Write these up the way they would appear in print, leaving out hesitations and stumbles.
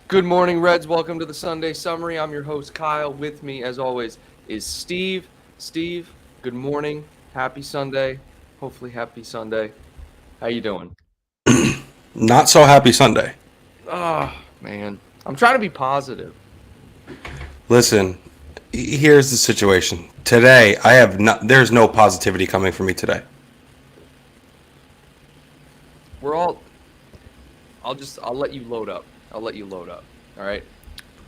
Good morning, Reds. Welcome to the Sunday Summary. I'm your host, Kyle. With me, as always, is Steve. Steve, good morning. Happy Sunday. Hopefully, happy Sunday. How you doing? Not so happy Sunday. Oh, man. I'm trying to be positive. Listen, here's the situation. Today, I have not. There's no positivity coming from me today. We're all. I'll let you load up. I'll let you load up. All right.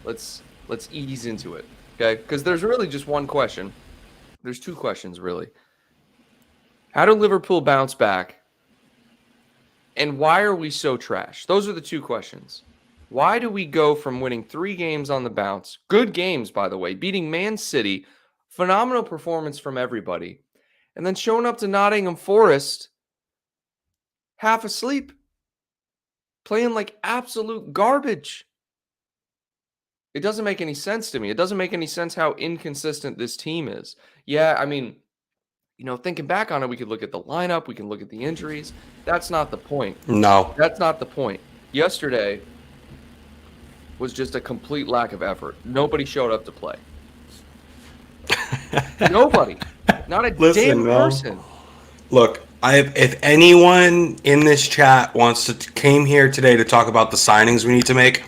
Let's ease into it. Okay? Because there's really just one question. There's two questions, really. How did Liverpool bounce back? And why are we so trash? Those are the two questions. Why do we go from winning 3 games on the bounce, good games, by the way, beating Man City, phenomenal performance from everybody, and then showing up to Nottingham Forest half asleep, playing like absolute garbage? It doesn't make any sense to me. It doesn't make any sense how inconsistent this team is. Yeah, I mean, thinking back on it, we could look at the lineup, we can look at the injuries. That's not the point. No. That's not the point. Yesterday was just a complete lack of effort. Nobody showed up to play. Nobody. Not a damn Listen, person. Look, if anyone in this chat wants to came here today to talk about the signings we need to make,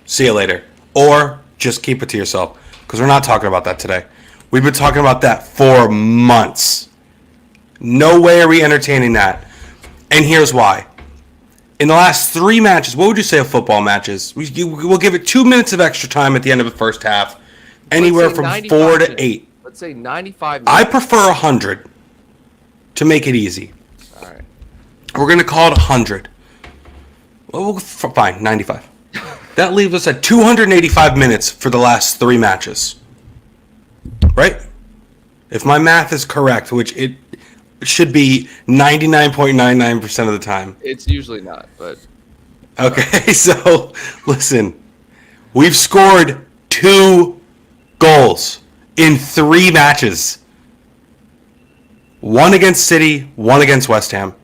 see you later. Or just keep it to yourself, because we're not talking about that today. We've been talking about that for months. No way are we entertaining that. And here's why. In the last 3 matches, what would you say of football matches? We'll give it 2 minutes of extra time at the end of the first half. Anywhere from 4 to 8. Let's say 95 I minutes. prefer 100 to make it easy. All right. We're going to call it 100. Well, fine, 95. That leaves us at 285 minutes for the last 3 matches. Right? If my math is correct, which it should be 99.99% of the time. It's usually not, but Okay, so listen. We've scored 2 goals in 3 matches. 1 against City, 1 against West Ham.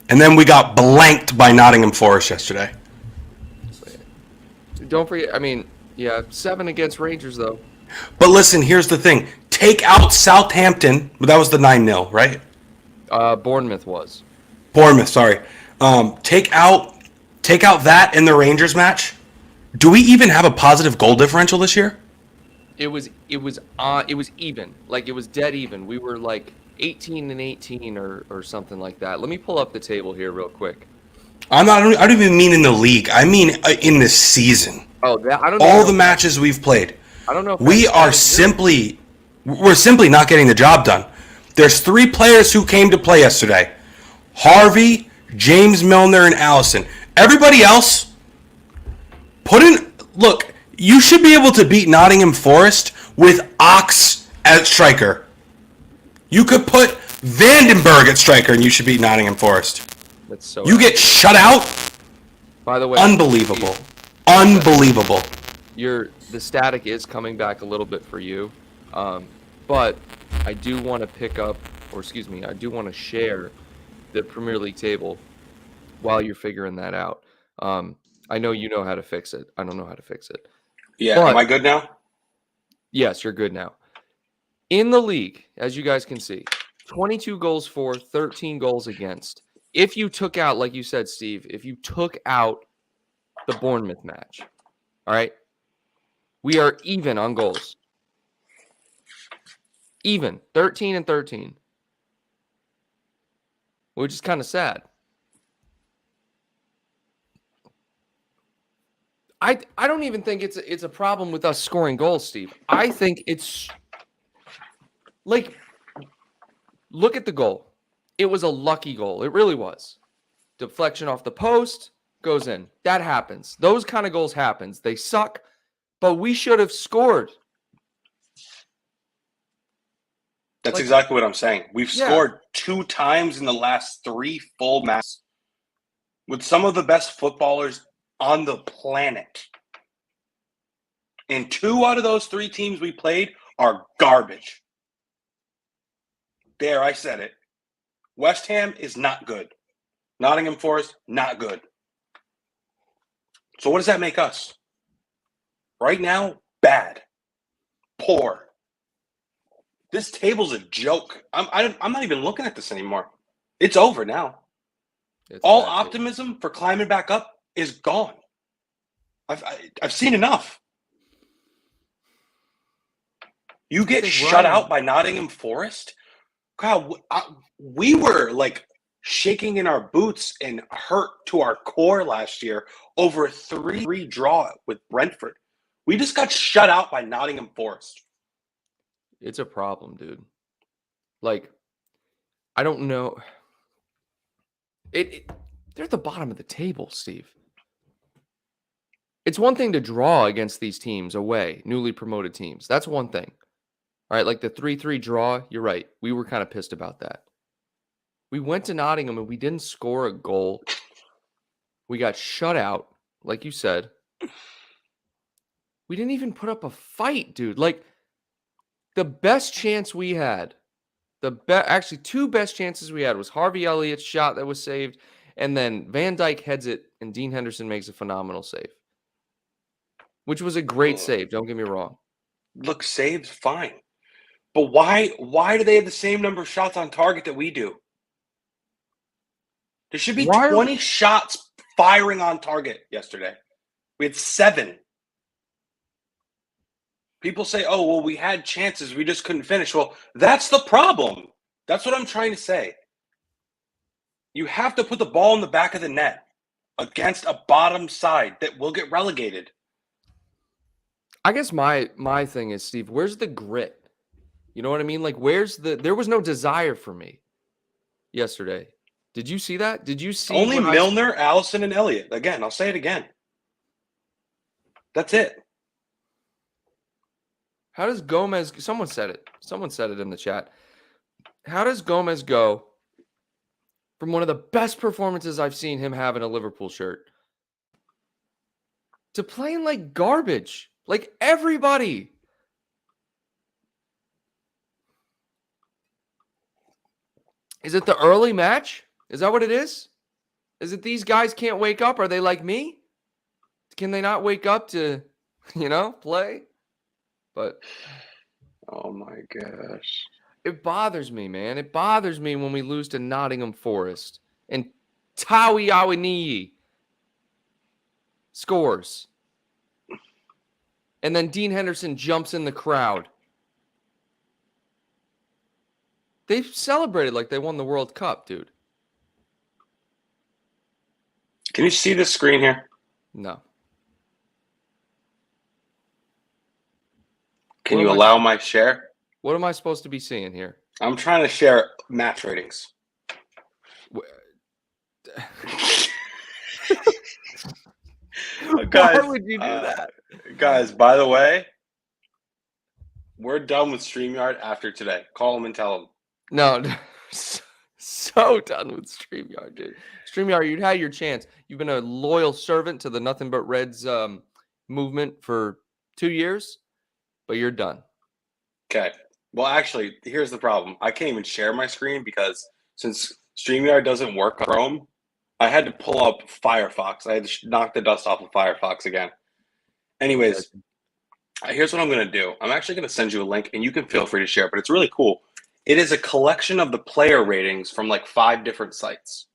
And then we got blanked by Nottingham Forest yesterday. don't forget, 7 against Rangers, though. But listen, here's the thing. Take out Southampton. That was the 9-0, right? Bournemouth was. Bournemouth, sorry. Take out that in the Rangers match. Do we even have a positive goal differential this year? It was even. Like, it was dead even. We were like 18 and 18 or something like that. Let me pull up the table here real quick. I don't even mean in the league. I mean in the season. Oh, that I don't. All the matches we've played. I don't know. If we're simply not getting the job done. There's 3 players who came to play yesterday: Harvey, James Milner, and Allison. Everybody else, look. You should be able to beat Nottingham Forest with Ox at striker. You could put Vandenberg at striker, and you should beat Nottingham Forest. That's so. You get shut out. By the way, Unbelievable. Unbelievable. The static is coming back a little bit for you, but I do want to I do want to share the Premier League table while you're figuring that out. I know you know how to fix it. I don't know how to fix it. Yeah, but, am I good now? Yes, you're good now. In the league, as you guys can see, 22 goals for, 13 goals against. If you took out, like you said, Steve, if you took out the Bournemouth match, all right, we are even on goals. Even. 13 and 13. Which is kind of sad. I don't even think it's a problem with us scoring goals, Steve. I think it's like, look at the goal. It was a lucky goal. It really was. Deflection off the post, goes in. That happens. Those kind of goals happens. They suck, but we should have scored. That's exactly what I'm saying. We've scored 2 times in the last 3 full matches with some of the best footballers on the planet. And 2 out of those 3 teams we played are garbage. There, I said it. West Ham is not good. Nottingham Forest, not good. So what does that make us? Right now, bad, poor. This table's a joke. I'm not even looking at this anymore. It's over now. It's All bad too. optimism for climbing back up is gone. I've seen enough. You get shut out by Nottingham Forest? God, we were like shaking in our boots and hurt to our core last year over a 3-3 draw with Brentford. We just got shut out by Nottingham Forest. It's a problem, dude. Like, I don't know. They're at the bottom of the table, Steve. It's one thing to draw against these teams away, newly promoted teams. That's one thing. All right, like the 3-3 draw, you're right. We were kind of pissed about that. We went to Nottingham and we didn't score a goal. We got shut out, like you said. We didn't even put up a fight, dude. Like, the best chance we had, actually two best chances we had was Harvey Elliott's shot that was saved, and then Van Dijk heads it, and Dean Henderson makes a phenomenal save, which was a great save. Don't get me wrong. Look, save's fine. But why do they have the same number of shots on target that we do? There should be 20 shots firing on target yesterday. We had 7. People say, oh, well, we had chances. We just couldn't finish. Well, that's the problem. That's what I'm trying to say. You have to put the ball in the back of the net against a bottom side that will get relegated. I guess my thing is, Steve, where's the grit? You know what I mean? Like, there was no desire for me yesterday. Did you see that? Did you see only Milner, Allison, and Elliott? Again, I'll say it again. That's it. How does Gomez, someone said it in the chat. How does Gomez go from one of the best performances I've seen him have in a Liverpool shirt to playing like garbage? Like everybody. Is it the early match? Is that what it is? Is it these guys can't wake up? Are they like me? Can they not wake up to, play? But oh my gosh. It bothers me, man. It bothers me when we lose to Nottingham Forest and Tawi Awoniyi scores. And then Dean Henderson jumps in the crowd. They've celebrated like they won the World Cup, dude. Can you see this screen here? No. Can you allow my share? What am I supposed to be seeing here? I'm trying to share match ratings. Why would you do that? Guys, by the way, we're done with StreamYard after today. Call them and tell them. No, so done with StreamYard, dude. StreamYard, you'd had your chance. You've been a loyal servant to the Nothing But Reds movement for 2 years, but you're done. Okay. Well, actually, here's the problem. I can't even share my screen because since StreamYard doesn't work on Chrome, I had to pull up Firefox. I had to knock the dust off of Firefox again. Anyways, here's what I'm going to do. I'm actually going to send you a link, and you can feel free to share it, but it's really cool. It is a collection of the player ratings from like 5 different sites.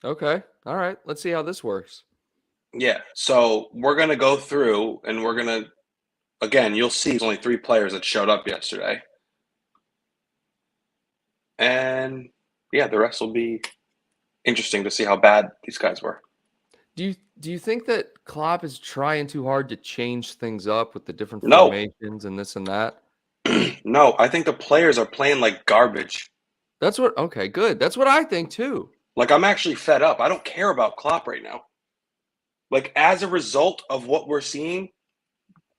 Okay. All right. Let's see how this works. Yeah. So we're going to go through, and we're going to, again, you'll see there's only 3 players that showed up yesterday. And yeah, the rest will be interesting to see how bad these guys were. Do you think that Klopp is trying too hard to change things up with the different formations and this and that? No, I think the players are playing like garbage. Okay, good. That's what I think too. Like, I'm actually fed up. I don't care about Klopp right now. Like, as a result of what we're seeing,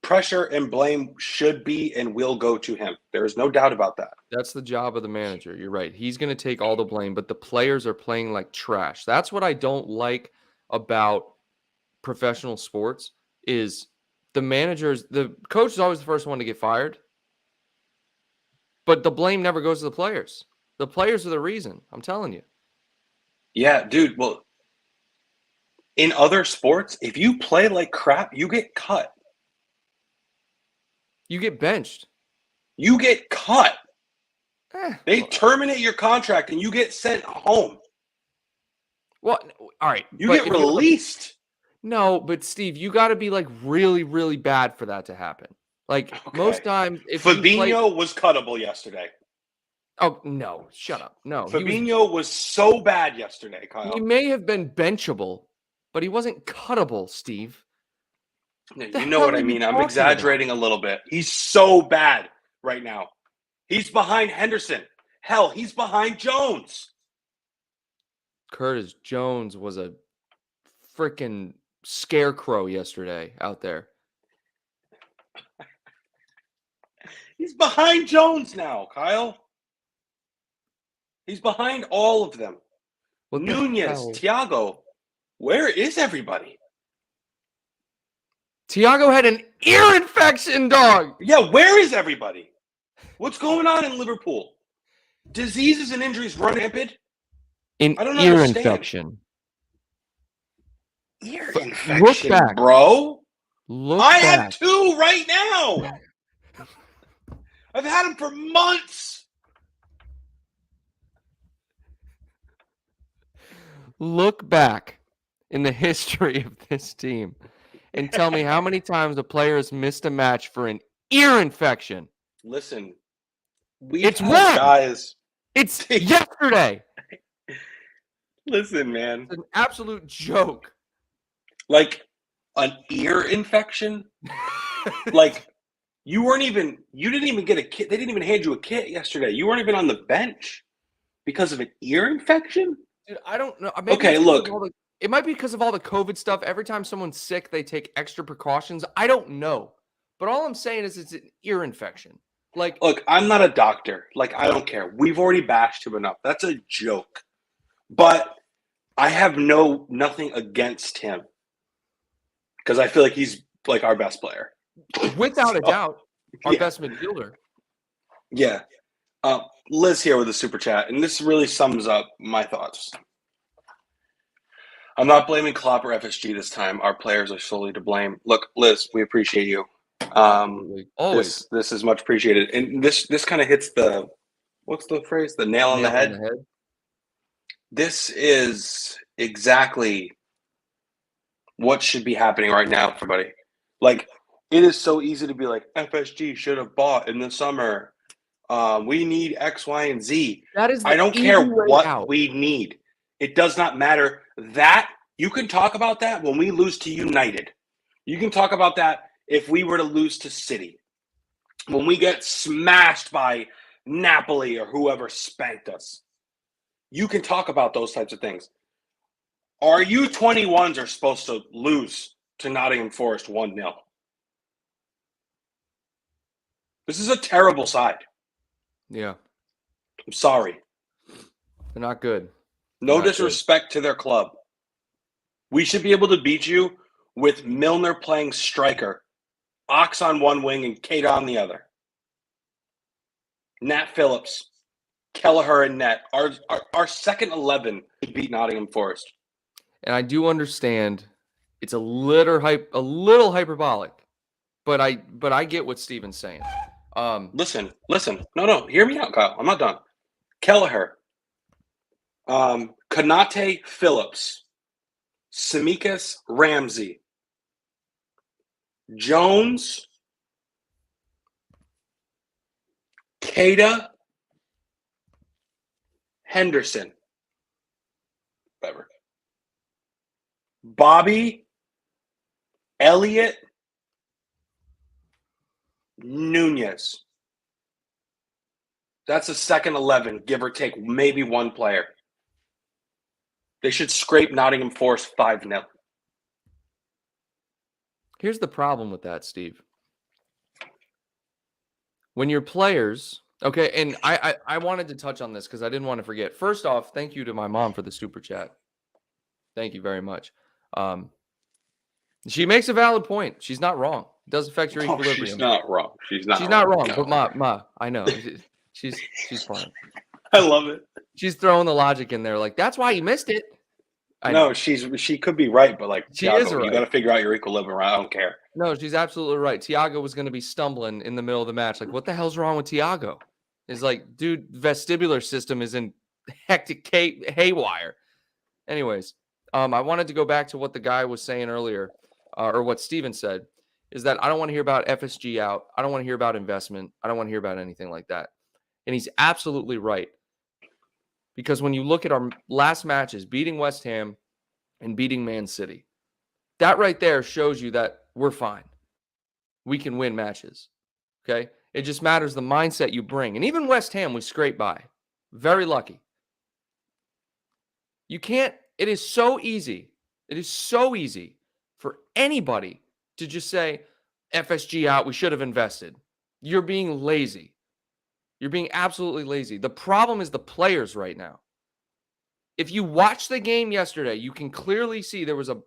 pressure and blame should be and will go to him. There is no doubt about that. That's the job of the manager. You're right. He's going to take all the blame, but the players are playing like trash. That's what I don't like about professional sports is the coach is always the first one to get fired, but the blame never goes to the players. The players are the reason. I'm telling you. Yeah, dude. Well, in other sports, if you play like crap, you get cut. You get benched. You get cut. They Well, terminate your contract and you get sent home. all right. You but get if you're released. No, but Steve, you got to be like really, really bad for that to happen. Like most times, if you play, Fabinho was cuttable yesterday. oh no, shut up. No, Fabinho was so bad yesterday, Kyle. he may have been benchable, but he wasn't cuttable, Steve. You know what I mean. I'm talking exaggerating a little bit. He's so bad right now. He's behind Henderson. Hell, he's behind Jones. Curtis Jones was a freaking scarecrow yesterday out there. He's behind Jones now, Kyle. He's behind all of them. Nunez, Thiago. Where is everybody? Thiago had an ear infection, dog. Yeah, where is everybody? What's going on in Liverpool? Diseases and injuries run rampant. An I don't ear understand. infection. Ear Look infection, back. bro. I back. have 2 right now. I've had them for months. Look back in the history of this team and tell me how many times a player has missed a match for an ear infection. Listen, It's one. guys. It's yesterday. Listen, man. It's an absolute joke. Like an ear infection? Like you didn't even get a kit. They didn't even hand you a kit yesterday. You weren't even on the bench because of an ear infection? Dude, I don't know. Maybe Okay, look. It might be because of all the COVID stuff. Every time someone's sick, they take extra precautions. I don't know. But all I'm saying is it's an ear infection. Like, look, I'm not a doctor. Like, I don't care. We've already bashed him enough. That's a joke. But I have nothing against him because I feel like he's like our best player. Without a doubt, our best midfielder. Yeah. Liz here with a super chat, and this really sums up my thoughts. I'm not blaming Klopp or FSG this time. Our players are solely to blame. Look, Liz, we appreciate you. Always. This is much appreciated. And this kind of hits the, what's the phrase? The nail on the head. This is exactly what should be happening right now, everybody. Like, it is so easy to be like, FSG should have bought in the summer. We need X, Y, and Z. I don't care what we need. It does not matter. That you can talk about that when we lose to United. You can talk about that if we were to lose to City. When we get smashed by Napoli or whoever spanked us. You can talk about those types of things. Our U21s are supposed to lose to Nottingham Forest 1-0. This is a terrible side. Yeah. I'm sorry. They're not good. No disrespect to their club. We should be able to beat you with Milner playing striker, Ox on one wing and Keita on the other. Nat Phillips, Kelleher and net. Our second 11 could beat Nottingham Forest. And I do understand it's a little hyperbolic, but I get what Steven's saying. Listen. No, hear me out, Kyle. I'm not done. Kelleher, Konate, Phillips, Tsimikas, Ramsey, Jones, Keita, Henderson, whatever. Bobby, Elliott, Nunez. That's a second 11, give or take, maybe one player. They should scrape Nottingham Forest 5-0. Here's the problem with that, Steve. When your players, okay, and I wanted to touch on this because I didn't want to forget. First off, thank you to my mom for the super chat. Thank you very much. She makes a valid point. She's not wrong. It does affect your equilibrium. She's not wrong. She's not wrong. No. But Ma, I know. She's fine. I love it. She's throwing the logic in there. Like, that's why you missed it. I No, know. she could be right, but like She is Thiago, you right. got to figure out your equilibrium. I don't care. No, she's absolutely right. Thiago was going to be stumbling in the middle of the match. Like, what the hell's wrong with Thiago? It's like, dude, vestibular system is in hectic haywire. Anyways, I wanted to go back to what the guy was saying earlier, or what Steven said, is that I don't want to hear about FSG out. I don't want to hear about investment. I don't want to hear about anything like that. And he's absolutely right. Because when you look at our last matches, beating West Ham and beating Man City, that right there shows you that we're fine. We can win matches. Okay? It just matters the mindset you bring. And even West Ham, we scraped by. Very lucky. You can't, it is so easy. It is so easy for anybody to just say, FSG out, we should have invested. You're being lazy. You're being absolutely lazy. The problem is the players right now. If you watch the game yesterday, you can clearly see there was a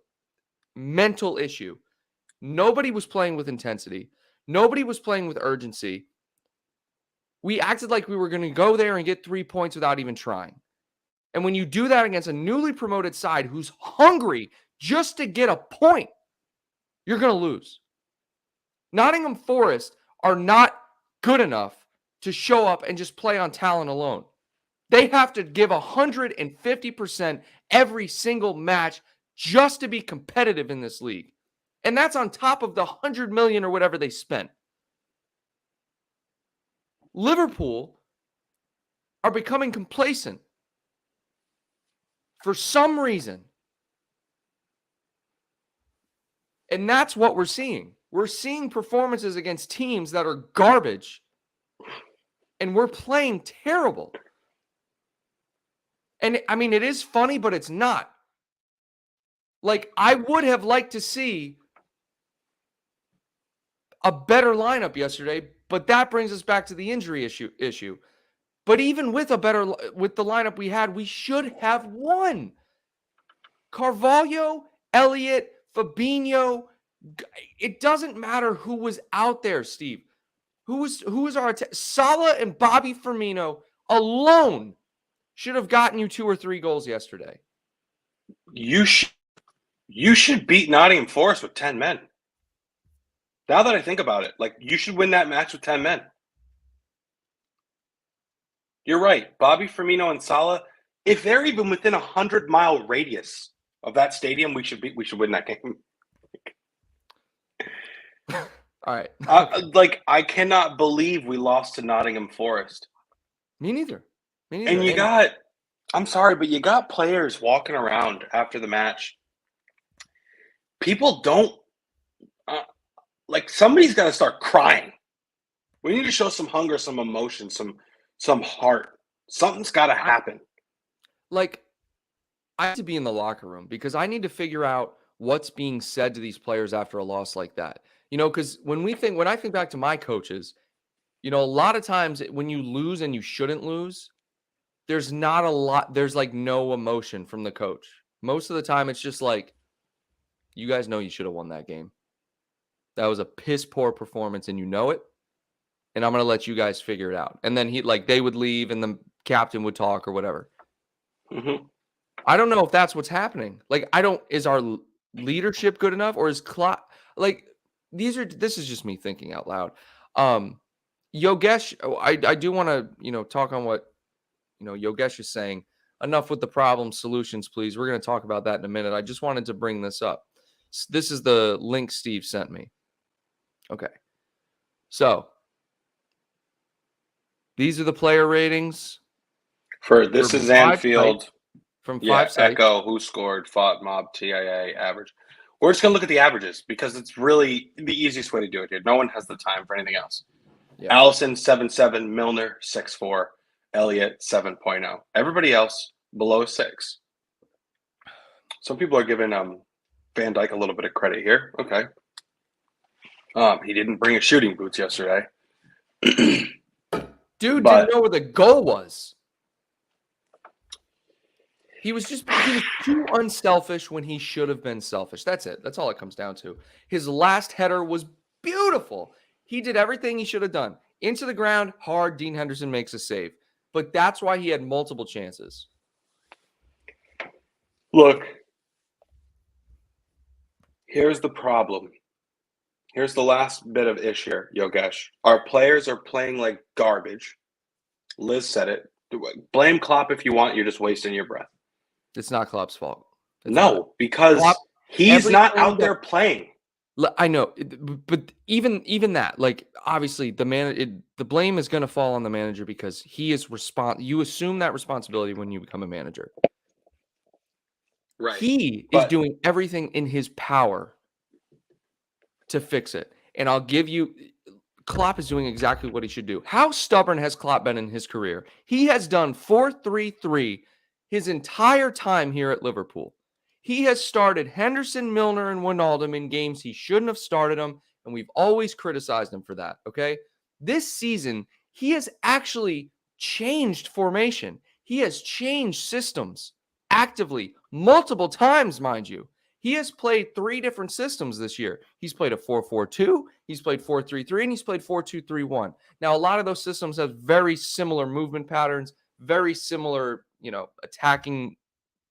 mental issue. Nobody was playing with intensity. Nobody was playing with urgency. We acted like we were going to go there and get 3 points without even trying. And when you do that against a newly promoted side who's hungry just to get a point, you're going to lose. Nottingham Forest are not good enough to show up and just play on talent alone. They have to give 150% every single match just to be competitive in this league. And that's on top of the 100 million or whatever they spent. Liverpool are becoming complacent for some reason. And that's what we're seeing. We're seeing performances against teams that are garbage. And we're playing terrible. And I mean, it is funny, but it's not. Like, I would have liked to see a better lineup yesterday, but that brings us back to the injury issue. But even with the lineup we had, we should have won. Carvalho, Elliott, Fabinho, it doesn't matter who was out there, Steve. Who was our Salah and Bobby Firmino alone should have gotten you 2 or 3 goals yesterday. You should beat Nottingham Forest with 10 men. Now that I think about it, like, you should win that match with 10 men. You're right. Bobby Firmino and Salah, if they're even within 100-mile radius of that stadium, we should win that game. All right. I cannot believe we lost to Nottingham Forest. Me neither. And I'm sorry, but you got players walking around after the match. People don't, somebody's got to start crying. We need to show some hunger, some emotion, some heart. Something's got to happen. Like, I have to be in the locker room because I need to figure out what's being said to these players after a loss like that. You know, because when I think back to my coaches, you know, a lot of times when you lose and you shouldn't lose, there's like no emotion from the coach. Most of the time it's just like, you guys know you should have won that game. That was a piss poor performance and you know it. And I'm going to let you guys figure it out. And then they would leave and the captain would talk or whatever. Mm-hmm. I don't know if that's what's happening. Like, is our leadership good enough, or is Klopp, like, this is just me thinking out loud. Yogesh, I do want to, you know, talk on what, you know, Yogesh is saying. Enough with the problem solutions, please. We're going to talk about that in a minute. I just wanted to bring this up. This is the link Steve sent me. Okay. So these are the player ratings. This is Anfield. From 5 sites. Echo, who scored, fought, mob, TIA, average. We're just going to look at the averages because it's really the easiest way to do it here. No one has the time for anything else. Yeah. Allison, 7.7. Milner, 6.4. Elliott, 7.0. Everybody else, below 6. Some people are giving Van Dijk a little bit of credit here. Okay. He didn't bring his shooting boots yesterday. Dude didn't know where the goal was. He was too unselfish when he should have been selfish. That's it. That's all it comes down to. His last header was beautiful. He did everything he should have done. Into the ground, hard. Dean Henderson makes a save. But that's why he had multiple chances. Look, Here's the problem. Here's the last bit of issue, Yogesh. Our players are playing like garbage. Liz said it. Blame Klopp if you want. You're just wasting your breath. It's not Klopp's fault. It's No, not. because Klopp, he's not everything out there playing. I know, but even that, like, obviously the blame is going to fall on the manager because he is you assume that responsibility when you become a manager. Right. He is doing everything in his power to fix it. And I'll give you, Klopp is doing exactly what he should do. How stubborn has Klopp been in his career? He has done 4-3-3 his entire time here at Liverpool. He has started Henderson, Milner, and Wijnaldum in games he shouldn't have started them, and we've always criticized him for that, okay? This season, he has actually changed formation. He has changed systems actively multiple times, mind you. He has played 3 different systems this year. He's played a 4-4-2, he's played 4-3-3, and he's played 4-2-3-1. Now, a lot of those systems have very similar movement patterns, very similar, attacking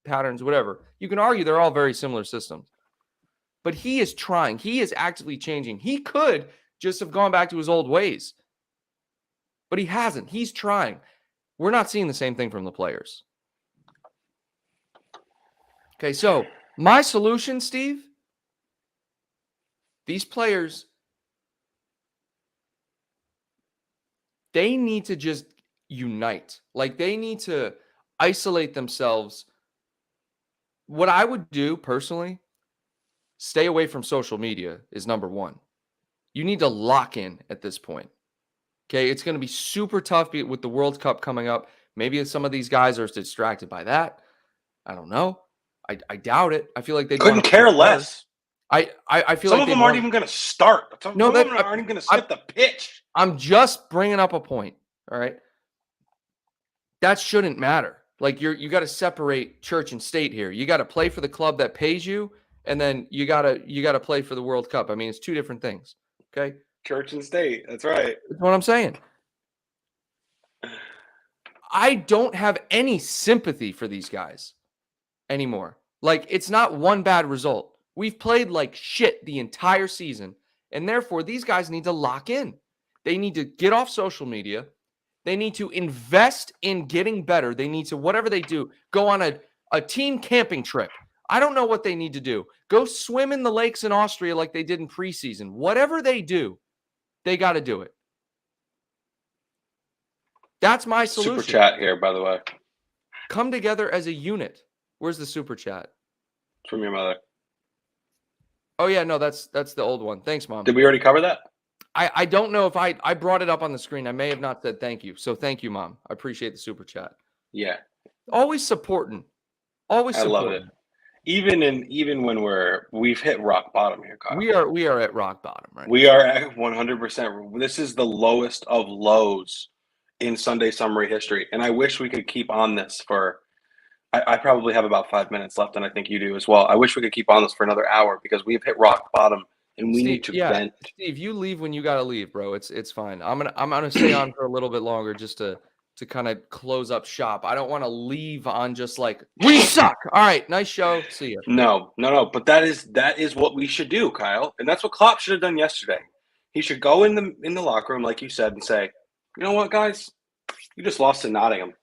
patterns, whatever. You can argue they're all very similar systems. But he is trying. He is actively changing. He could just have gone back to his old ways. But he hasn't. He's trying. We're not seeing the same thing from the players. Okay, so my solution, Steve, these players, they need to just unite. Like, they need to isolate themselves. What I would do personally, stay away from social media is number one. You need to lock in at this point. Okay, it's going to be super tough with the World Cup coming up. Maybe some of these guys are distracted by that. I don't know. I doubt it. I feel like they couldn't care less. I feel some like of them aren't even going to start. Some of them aren't even going to skip the pitch. I'm just bringing up a point. All right, that shouldn't matter. Like, you got to separate church and state here. You got to play for the club that pays you, and then you got to play for the World Cup. I mean, it's 2 different things. Okay, church and state. That's right. That's what I'm saying. I don't have any sympathy for these guys anymore. Like, it's not one bad result. We've played like shit the entire season, and therefore these guys need to lock in. They need to get off social media. They need to invest in getting better. They need to, whatever they do, go on a team camping trip. I don't know what they need to do. Go swim in the lakes in Austria like they did in preseason. Whatever they do, they got to do it. That's my solution. Super chat here, by the way. Come together as a unit. Where's the super chat? It's from your mother. Oh, yeah, no, that's the old one. Thanks, Mom. Did we already cover that? I don't know if I brought it up on the screen. I may have not said thank you. So thank you, Mom. I appreciate the super chat. Yeah. Always supporting. Always supporting. I love it. Even when we've hit rock bottom here, Kyle. We are at rock bottom, right? We are at 100%. This is the lowest of lows in Sunday summary history. And I wish we could keep on this for I probably have about 5 minutes left, and I think you do as well. I wish we could keep on this for another hour because we've hit rock bottom and we need to vent. Steve, you leave when you gotta leave, bro. It's fine. I'm gonna stay on for a little bit longer just to kind of close up shop. I don't want to leave on just like, we suck. All right, nice show. See you. No. But that is what we should do, Kyle. And that's what Klopp should have done yesterday. He should go in the locker room, like you said, and say, you know what, guys? You just lost to Nottingham.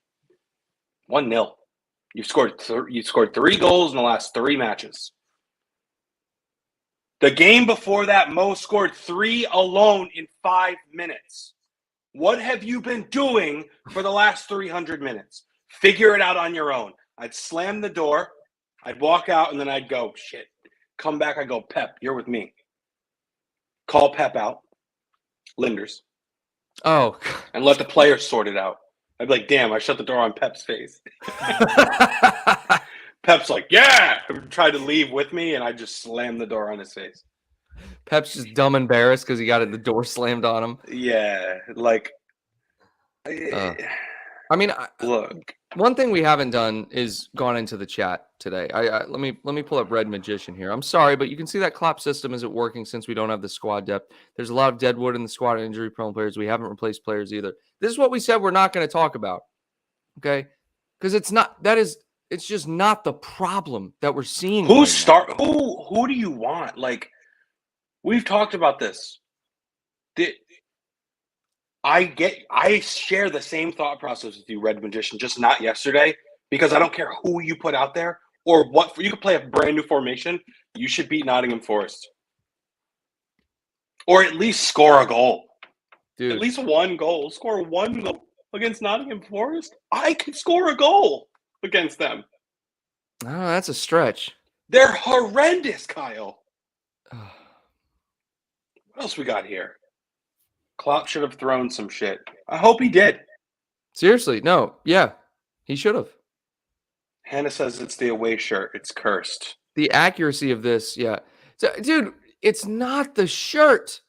1-0. You scored 3 goals in the last 3 matches. The game before that, Mo scored 3 alone in 5 minutes. What have you been doing for the last 300 minutes? Figure it out on your own. I'd slam the door. I'd walk out, and then I'd go, shit. Come back. I go, Pep, you're with me. Call Pep out. Linders. Oh. And let the players sort it out. I'd be like, damn, I shut the door on Pep's face. Pep's like, yeah. Tried to leave with me, and I just slammed the door on his face. Pep's just dumb embarrassed because he got the door slammed on him. Yeah, like. I mean, look. One thing we haven't done is gone into the chat today. Let me pull up Red Magician here. I'm sorry, but you can see that Klopp system isn't working since we don't have the squad depth. There's a lot of deadwood in the squad and injury-prone players. We haven't replaced players either. This is what we said we're not going to talk about, okay? Because it's It's just not the problem that we're seeing. Who do you want? Like, we've talked about this. I share the same thought process with you, Red Magician, just not yesterday, because I don't care who you put out there or what. You could play a brand new formation. You should beat Nottingham Forest, or at least score a goal. Dude. At least one goal. Score one goal against Nottingham Forest. I could score a goal against them. Oh, that's a stretch. They're horrendous, Kyle. What else we got here? Klopp should have thrown some shit. I hope he did. Seriously, no. Yeah, he should have. Hannah says it's the away shirt. It's cursed. The accuracy of this, yeah. So, dude, it's not the shirt.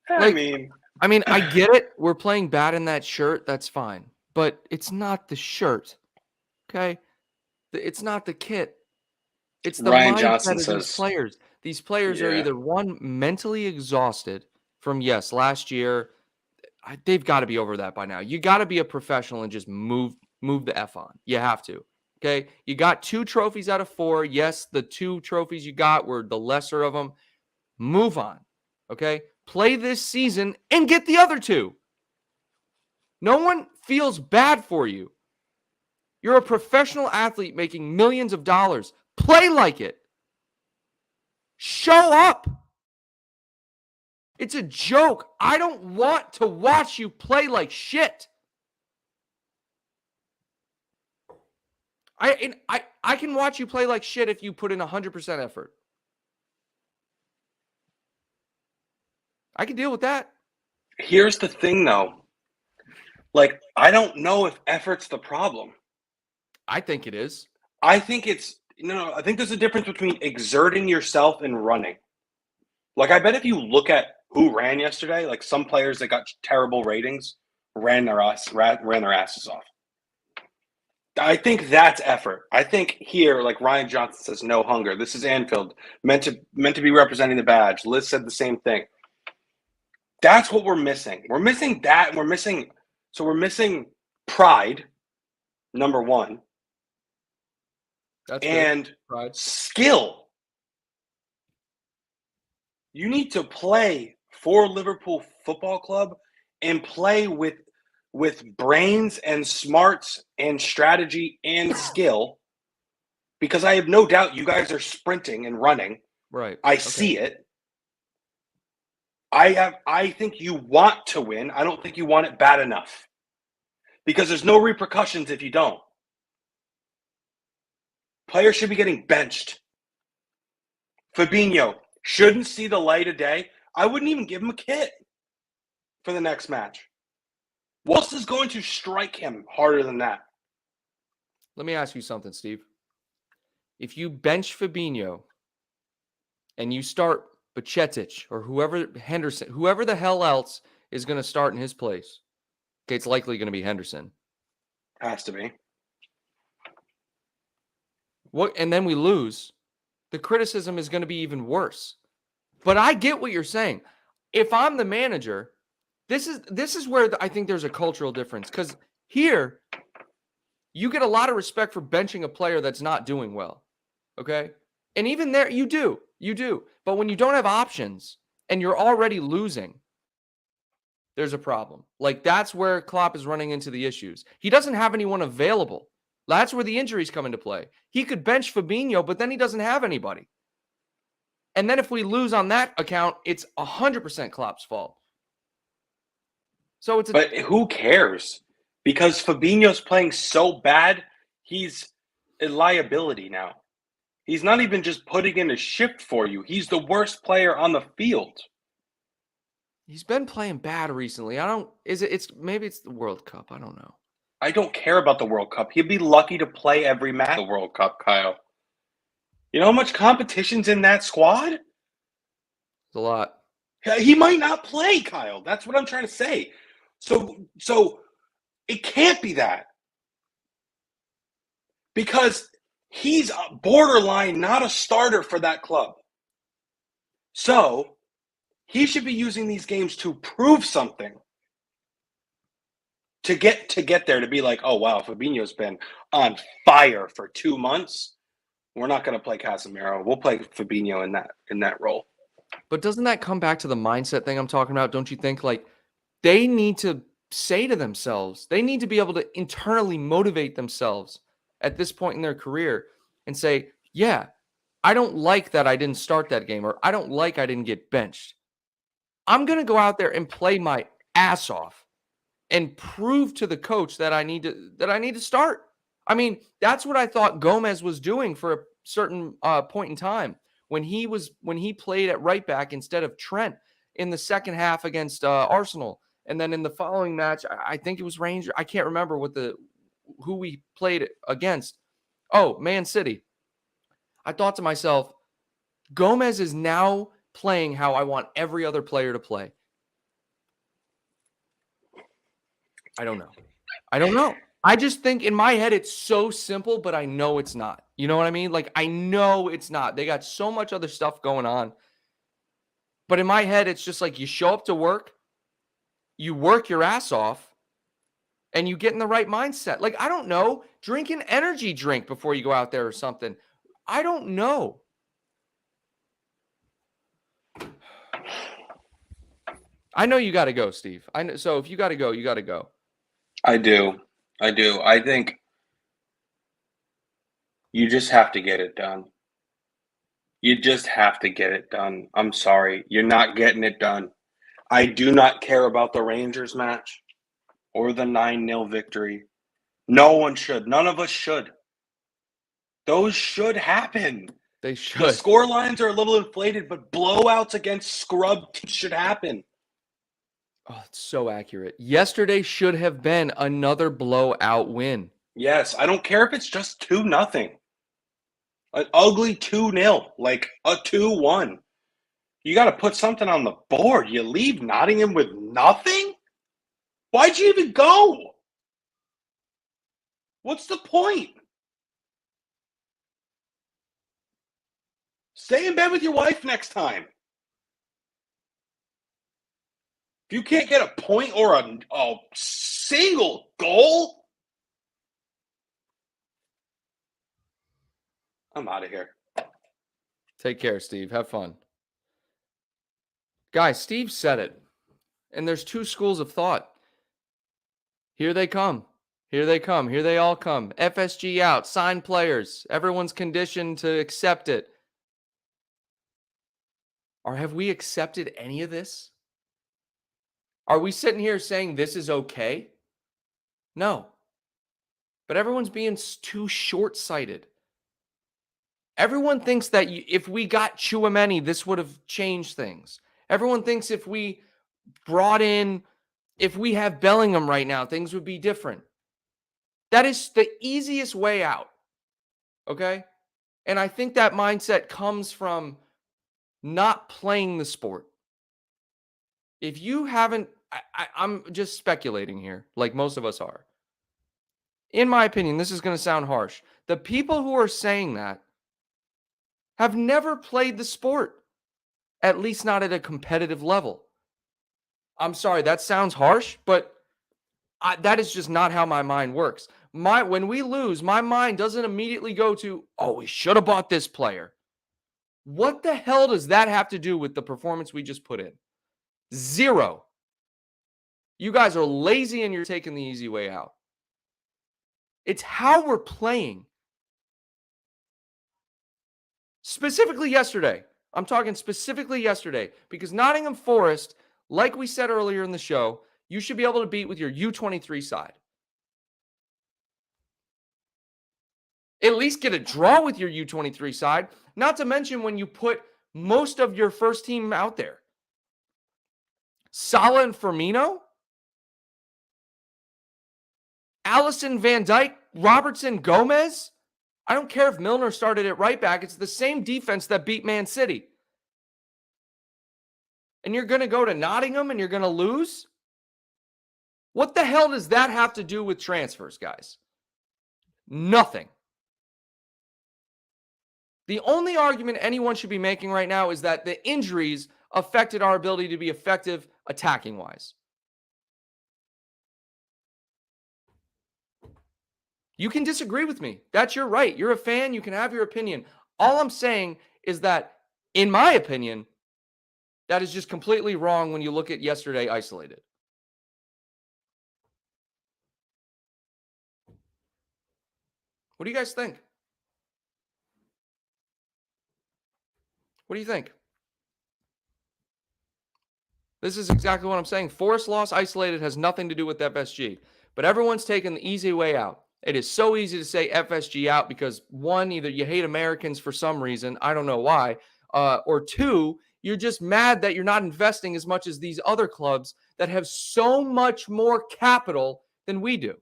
I mean, I get it. We're playing bad in that shirt. That's fine. But it's not the shirt. Okay? It's not the kit. It's the Ryan mindset Johnson of says these players. These players are either one, mentally exhausted from last year. They've got to be over that by now. You got to be a professional and just move the F on. You have to. Okay? You got 2 trophies out of 4. Yes, the 2 trophies you got were the lesser of them. Move on. Okay? Play this season and get the other 2. No one feels bad for you. You're a professional athlete making millions of dollars. Play like it. Show up. It's a joke. I don't want to watch you play like shit. I can watch you play like shit if you put in 100% effort. I can deal with that. Here's the thing, though. Like, I don't know if effort's the problem. I think it is. I think it's I think there's a difference between exerting yourself and running. Like, I bet if you look at who ran yesterday, like some players that got terrible ratings ran their asses off. I think that's effort. I think here, like Ryan Johnson says, no hunger. This is Anfield, meant to be representing the badge. Liz said the same thing. That's what we're missing. We're missing that. We're missing pride, number one. That's and pride. Skill. You need to play for Liverpool Football Club and play with brains and smarts and strategy and skill, because I have no doubt you guys are sprinting and running. Right. I see it. I think you want to win. I don't think you want it bad enough, because there's no repercussions if you don't. Players should be getting benched. Fabinho shouldn't see the light of day. I wouldn't even give him a kit for the next match. What else is going to strike him harder than that? Let me ask you something, Steve. If you bench Fabinho and you start Bajcetic or Henderson, whoever the hell else is going to start in his place, okay, it's likely going to be Henderson. Has to be. And then we lose. The criticism is going to be even worse. But I get what you're saying. If I'm the manager, this is where I think there's a cultural difference, because here you get a lot of respect for benching a player that's not doing well. Okay? And even there, you do. But when you don't have options and you're already losing, there's a problem. Like, that's where Klopp is running into the issues. He doesn't have anyone available. That's where the injuries come into play. He could bench Fabinho, but then he doesn't have anybody. And then if we lose on that account, it's 100% Klopp's fault. But who cares? Because Fabinho's playing so bad, he's a liability now. He's not even just putting in a shift for you. He's the worst player on the field. He's been playing bad recently. Maybe it's the World Cup. I don't know. I don't care about the World Cup. He'd be lucky to play every match of the World Cup, Kyle. You know how much competition's in that squad? It's a lot. He might not play, Kyle. That's what I'm trying to say. So it can't be that. Because he's a borderline not a starter for that club. So he should be using these games to prove something To get there, to be like, oh wow, Fabinho's been on fire for 2 months. We're not going to play Casemiro. We'll play Fabinho in that role. But doesn't that come back to the mindset thing I'm talking about? Don't you think? Like, they need to say to themselves, they need to be able to internally motivate themselves at this point in their career and say, yeah, I don't like that I didn't start that game, or I don't like I didn't get benched. I'm going to go out there and play my ass off and prove to the coach that I need to start. I mean, that's what I thought Gomez was doing for a certain point in time when he played at right back instead of Trent in the second half against Arsenal, and then in the following match, I think it was Rangers. I can't remember who we played against. Oh, Man City. I thought to myself, Gomez is now playing how I want every other player to play. I don't know. I just think in my head it's so simple, but I know it's not. You know what I mean? Like, I know it's not. They got so much other stuff going on. But in my head, it's just like you show up to work, you work your ass off, and you get in the right mindset. Like, I don't know. Drink an energy drink before you go out there or something. I don't know. I know you got to go, Steve. I know. So if you got to go, you got to go. I do. I think you just have to get it done. You just have to get it done. I'm sorry. You're not getting it done. I do not care about the Rangers match or the 9-0 victory. No one should. None of us should. Those should happen. They should. The score lines are a little inflated, but blowouts against scrub teams should happen. Oh, it's so accurate. Yesterday should have been another blowout win. Yes, I don't care if it's just 2-0. An ugly 2-0, like a 2-1. You got to put something on the board. You leave Nottingham with nothing? Why'd you even go? What's the point? Stay in bed with your wife next time. If you can't get a point or a single goal, I'm out of here. Take care, Steve. Have fun. Guys, Steve said it. And there's two schools of thought. Here they come. Here they come. Here they all come. FSG out. Signed players. Everyone's conditioned to accept it. Or have we accepted any of this? Are we sitting here saying this is okay? No. But everyone's being too short-sighted. Everyone thinks that if we got Tchouaméni, this would have changed things. Everyone thinks if we have Bellingham right now, things would be different. That is the easiest way out. Okay? And I think that mindset comes from not playing the sport. If you haven't, I'm just speculating here, like most of us are. In my opinion, this is going to sound harsh. The people who are saying that have never played the sport, at least not at a competitive level. I'm sorry, that sounds harsh, but that is just not how my mind works. When we lose, my mind doesn't immediately go to, oh, we should have bought this player. What the hell does that have to do with the performance we just put in? Zero. You guys are lazy and you're taking the easy way out. It's how we're playing. Specifically yesterday. I'm talking specifically yesterday because Nottingham Forest, like we said earlier in the show, you should be able to beat with your U23 side. At least get a draw with your U23 side, not to mention when you put most of your first team out there. Salah and Firmino, Alisson, Van Dijk, Robertson, Gomez. I don't care if Milner started at right back. It's the same defense that beat Man City. And you're going to go to Nottingham and you're going to lose? What the hell does that have to do with transfers, guys? Nothing. The only argument anyone should be making right now is that the injuries affected our ability to be effective attacking-wise. You can disagree with me. That's your right. You're a fan. You can have your opinion. All I'm saying is that, in my opinion, that is just completely wrong when you look at yesterday isolated. What do you guys think? What do you think? This is exactly what I'm saying. Forest loss isolated has nothing to do with FSG, but everyone's taking the easy way out. It is so easy to say FSG out because, one, either you hate Americans for some reason, I don't know why, or two, you're just mad that you're not investing as much as these other clubs that have so much more capital than we do.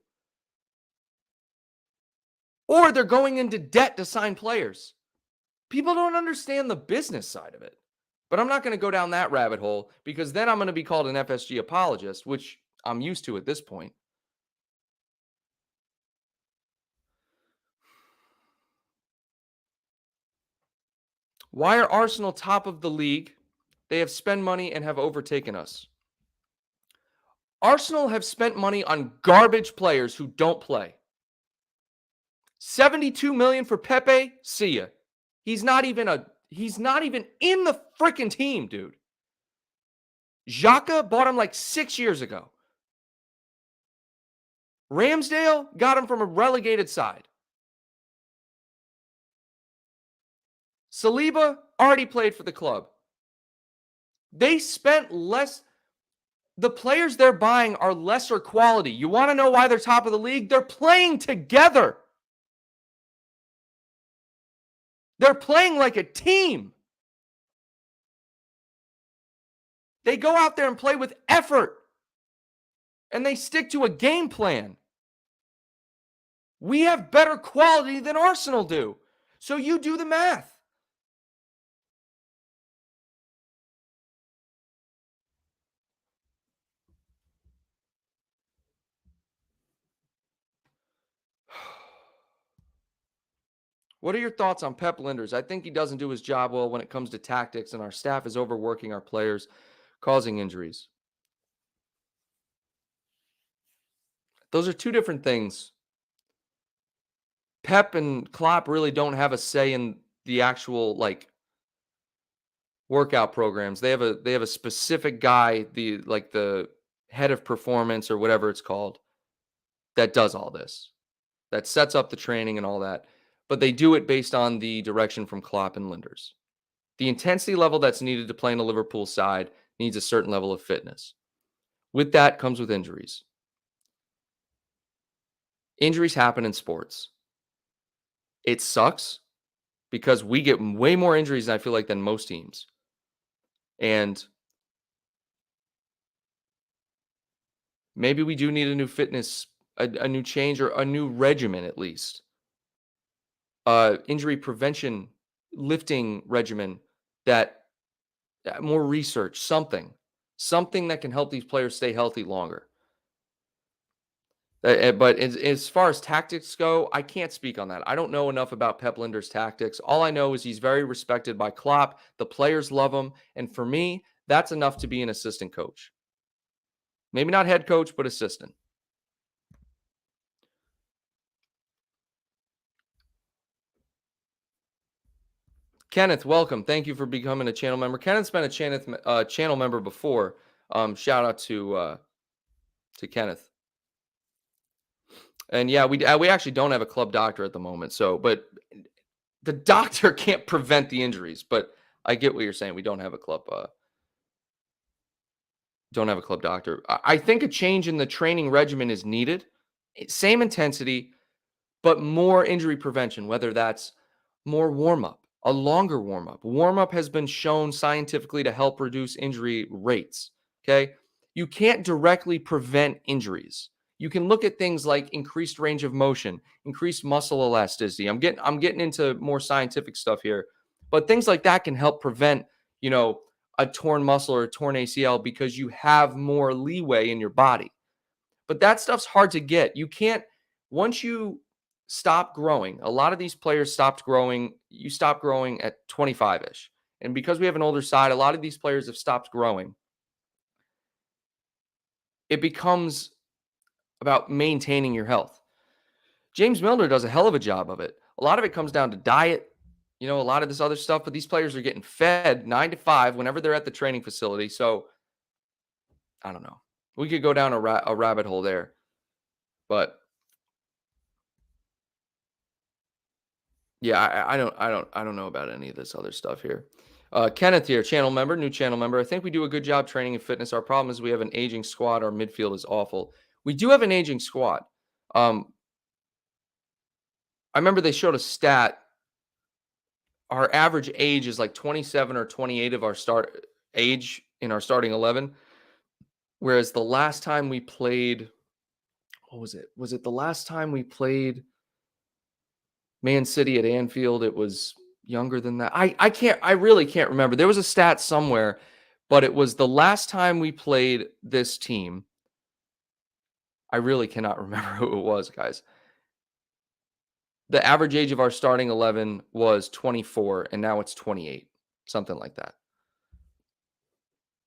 Or they're going into debt to sign players. People don't understand the business side of it. But I'm not going to go down that rabbit hole because then I'm going to be called an FSG apologist, which I'm used to at this point. Why are Arsenal top of the league? They have spent money and have overtaken us. Arsenal have spent money on garbage players who don't play. 72 million for Pepe, see ya. He's not even in the freaking team, dude. Xhaka bought him like 6 years ago. Ramsdale got him from a relegated side. Saliba already played for the club. They spent less. The players they're buying are lesser quality. You want to know why they're top of the league? They're playing together. They're playing like a team. They go out there and play with effort. And they stick to a game plan. We have better quality than Arsenal do. So you do the math. What are your thoughts on Pep Linders? I think he doesn't do his job well when it comes to tactics, and our staff is overworking our players, causing injuries. Those are two different things. Pep and Klopp really don't have a say in the actual workout programs. They have a specific guy, the head of performance or whatever it's called, that does all this, that sets up the training and all that. But they do it based on the direction from Klopp and Linders. The intensity level that's needed to play in the Liverpool side needs a certain level of fitness. With that comes with injuries. Injuries happen in sports. It sucks because we get way more injuries, I feel like, than most teams. And maybe we do need a new fitness, a new change or a new regimen at least. Injury prevention, lifting regimen that more research, something that can help these players stay healthy longer. But as far as tactics go, I can't speak on that. I don't know enough about Pep Linders' tactics. All I know is he's very respected by Klopp. The players love him. And for me, that's enough to be an assistant coach. Maybe not head coach, but assistant. Kenneth, welcome. Thank you for becoming a channel member. Kenneth's been a channel member before. Shout out to Kenneth. And yeah, we actually don't have a club doctor at the moment. So, but the doctor can't prevent the injuries. But I get what you're saying. We don't have a club. Don't have a club doctor. I think a change in the training regimen is needed. Same intensity, but more injury prevention. Whether that's more warm up, a longer warm up. Warm up has been shown scientifically to help reduce injury rates. Okay, you can't directly prevent injuries. You can look at things like increased range of motion, increased muscle elasticity. I'm getting into more scientific stuff here, but things like that can help prevent, a torn muscle or a torn ACL because you have more leeway in your body. But that stuff's hard to get. You can't, once you stop growing, a lot of these players stopped growing. You stop growing at 25-ish. And because we have an older side, a lot of these players have stopped growing. It becomes about maintaining your health. James Milner does a hell of a job of it. A lot of it comes down to diet, a lot of this other stuff, but these players are getting fed 9 to 5 whenever they're at the training facility. So I don't know. We could go down a rabbit hole there, but yeah, I don't know about any of this other stuff here. Kenneth here, new channel member. I think we do a good job training and fitness. Our problem is we have an aging squad. Our midfield is awful. We do have an aging squad. I remember they showed a stat. Our average age is like 27 or 28 of our age in our starting 11. Whereas the last time we played, what was it? Was it the last time we played Man City at Anfield? It was younger than that. I really can't remember. There was a stat somewhere, but it was the last time we played this team. I really cannot remember who it was, guys. The average age of our starting 11 was 24, and now it's 28, something like that.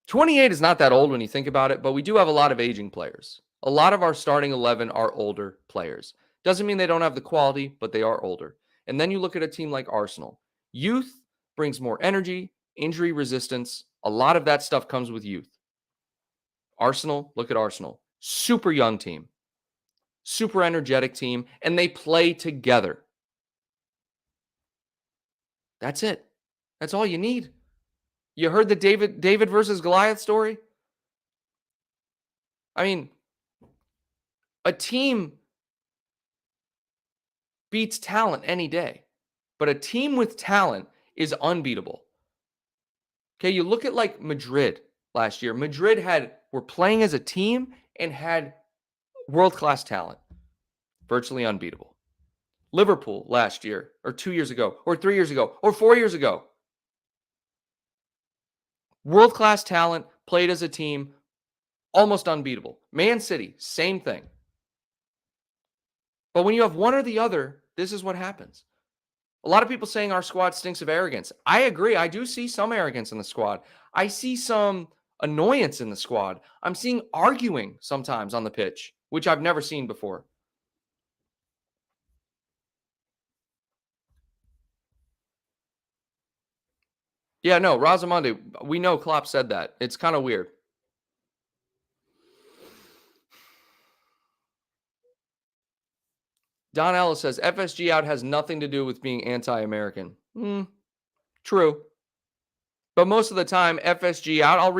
28 is not that old when you think about it, but we do have a lot of aging players. A lot of our starting 11 are older players. Doesn't mean they don't have the quality, but they are older. And then you look at a team like Arsenal. Youth brings more energy, injury resistance. A lot of that stuff comes with youth. Arsenal, look at Arsenal. Super young team. Super energetic team. And they play together. That's it. That's all you need. You heard the David versus Goliath story? I mean, a team beats talent any day, but a team with talent is unbeatable. Okay, you look at like Madrid last year. Madrid were playing as a team and had world-class talent. Virtually unbeatable. Liverpool last year, or 2 years ago, or 3 years ago, or 4 years ago. World-class talent, played as a team, almost unbeatable. Man City, same thing. But when you have one or the other, this is what happens. A lot of people saying our squad stinks of arrogance. I agree. I do see some arrogance in the squad. I see some annoyance in the squad. I'm seeing arguing sometimes on the pitch, which I've never seen before. Yeah, no, Razamundi, we know Klopp said that. It's kind of weird. Don Ellis says, FSG out has nothing to do with being anti-American. True. But most of the time, FSG out, I'll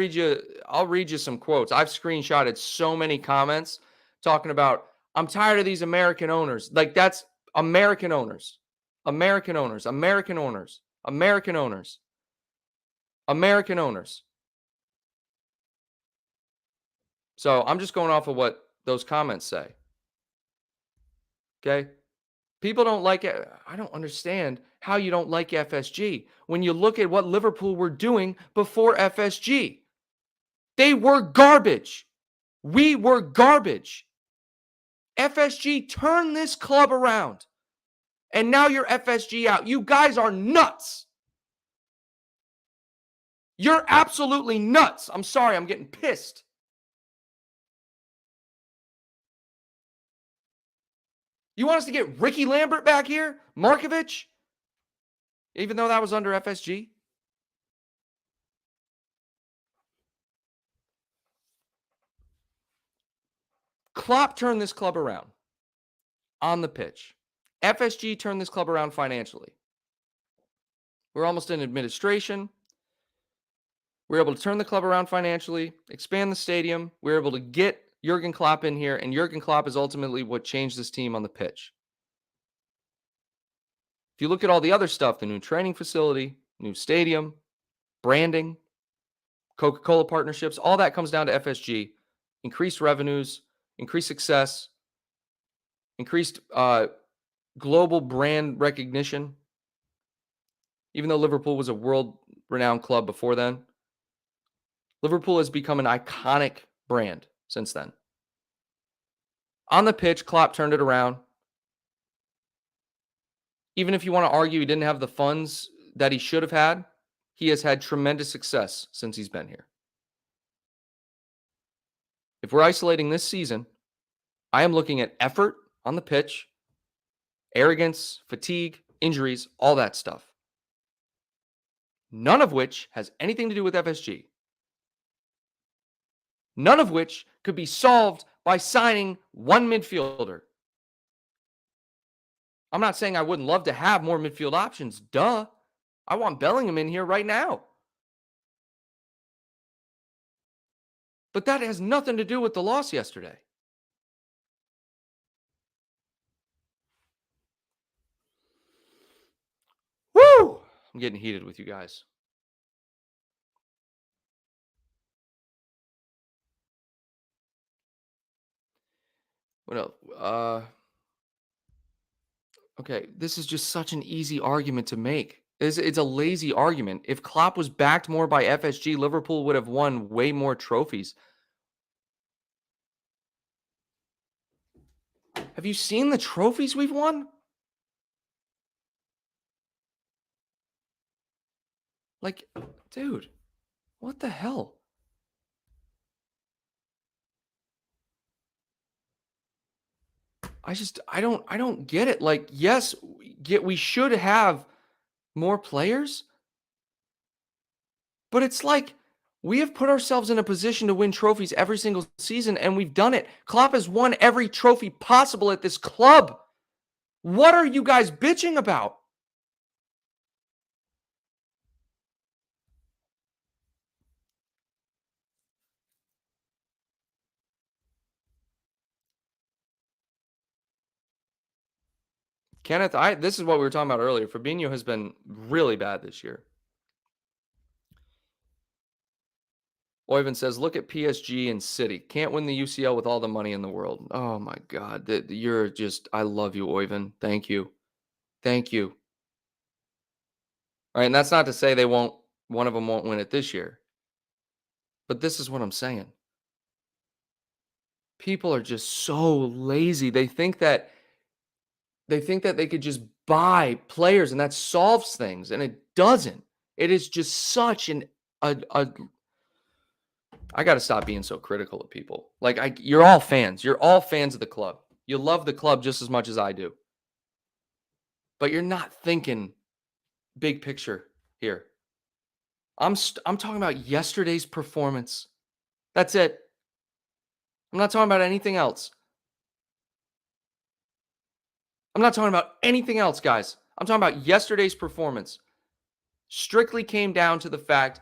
read you some quotes. I've screenshotted so many comments talking about, I'm tired of these American owners. Like, that's American owners. American owners. American owners. American owners. American owners. So I'm just going off of what those comments say. Okay? People don't like it. I don't understand how you don't like FSG when you look at what Liverpool were doing before FSG. They were garbage. We were garbage. FSG turned this club around. And now you're FSG out. You guys are nuts. You're absolutely nuts. I'm sorry, I'm getting pissed. You want us to get Ricky Lambert back here? Markovic? Even though that was under FSG? Klopp turned this club around on the pitch. FSG turned this club around financially. We're almost in administration. We're able to turn the club around financially, expand the stadium. We're able to get Jurgen Klopp in here, and Jurgen Klopp is ultimately what changed this team on the pitch. If you look at all the other stuff, the new training facility, new stadium, branding, Coca-Cola partnerships, all that comes down to FSG. Increased revenues, increased success, increased global brand recognition. Even though Liverpool was a world-renowned club before then, Liverpool has become an iconic brand since then. On the pitch, Klopp turned it around. Even if you want to argue he didn't have the funds that he should have had, he has had tremendous success since he's been here. If we're isolating this season, I am looking at effort on the pitch, arrogance, fatigue, injuries, all that stuff. None of which has anything to do with FSG. None of which could be solved by signing one midfielder. I'm not saying I wouldn't love to have more midfield options. Duh. I want Bellingham in here right now. But that has nothing to do with the loss yesterday. Woo! I'm getting heated with you guys. What else? Okay, this is just such an easy argument to make. It's a lazy argument. If Klopp was backed more by FSG, Liverpool would have won way more trophies. Have you seen the trophies we've won? Like, dude, what the hell? I don't get it. Like, yes, we should have more players, but it's like we have put ourselves in a position to win trophies every single season, and we've done it. Klopp has won every trophy possible at this club. What are you guys bitching about? Kenneth, this is what we were talking about earlier. Fabinho has been really bad this year. Oyvind says, look at PSG and City. Can't win the UCL with all the money in the world. Oh, my God. You're just, I love you, Oyvind. Thank you. Thank you. All right, and that's not to say one of them won't win it this year. But this is what I'm saying. People are just so lazy. They think that they could just buy players and that solves things, and it doesn't. It is just such I got to stop being so critical of people. Like, you're all fans. You're all fans of the club. You love the club just as much as I do. But you're not thinking big picture here. I'm talking about yesterday's performance. That's it. I'm not talking about anything else. I'm not talking about anything else, guys. I'm talking about yesterday's performance. Strictly came down to the fact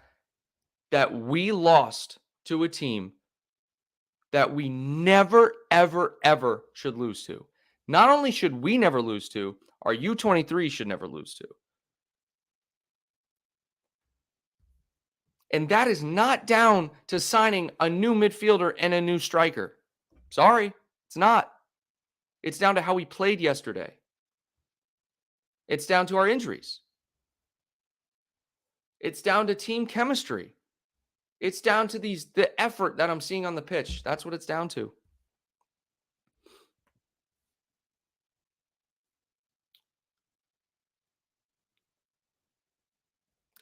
that we lost to a team that we never, ever, ever should lose to. Not only should we never lose to, our U23 should never lose to. And that is not down to signing a new midfielder and a new striker. Sorry, it's not. It's down to how we played yesterday. It's down to our injuries. It's down to team chemistry. It's down to the effort that I'm seeing on the pitch. That's what it's down to.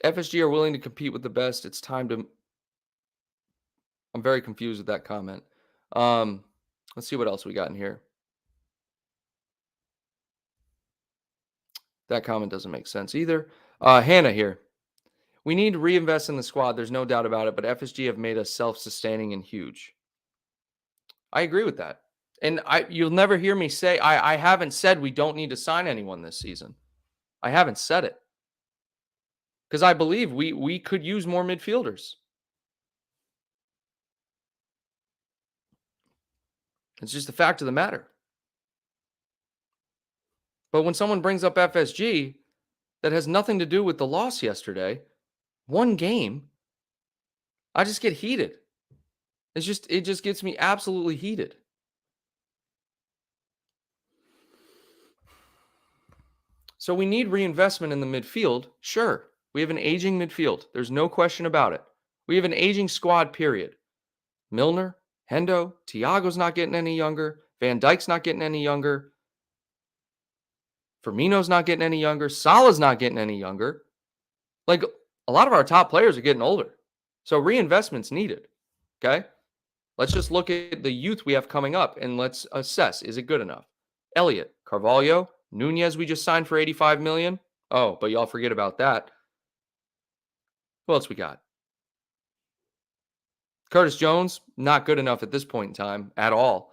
FSG are willing to compete with the best. It's time to... I'm very confused with that comment. Let's see what else we got in here. That comment doesn't make sense either. Hannah here. We need to reinvest in the squad. There's no doubt about it, but FSG have made us self-sustaining and huge. I agree with that. And you'll never hear me say, I haven't said we don't need to sign anyone this season. I haven't said it. Because I believe we could use more midfielders. It's just the fact of the matter. But when someone brings up FSG that has nothing to do with the loss yesterday, one game, I just get heated. It just gets me absolutely heated. So we need reinvestment in the midfield. Sure. We have an aging midfield. There's no question about it. We have an aging squad, period. Milner, Hendo, Thiago's not getting any younger. Van Dijk's not getting any younger. Firmino's not getting any younger. Salah's not getting any younger. Like, a lot of our top players are getting older. So reinvestment's needed. Okay? Let's just look at the youth we have coming up and let's assess, is it good enough? Elliott, Carvalho, Nunez we just signed for $85 million. Oh, but y'all forget about that. Who else we got? Curtis Jones, not good enough at this point in time at all.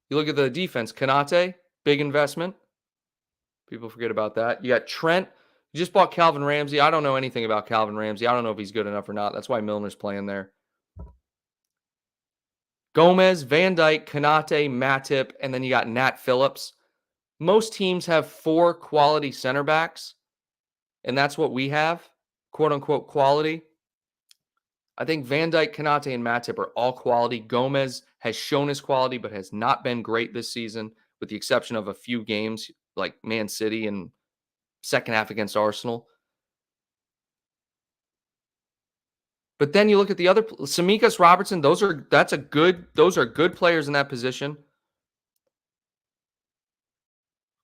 You look at the defense, Konate, big investment. People forget about that. You got Trent. You just bought Calvin Ramsey. I don't know anything about Calvin Ramsey. I don't know if he's good enough or not. That's why Milner's playing there. Gomez, Van Dijk, Konate, Matip, and then you got Nat Phillips. Most teams have 4 quality center backs, and that's what we have, quote unquote quality. I think Van Dijk, Konate, and Matip are all quality. Gomez has shown his quality, but has not been great this season, with the exception of a few games like Man City and second half against Arsenal. But then you look at the other, Samikas, Robertson, those are good players in that position.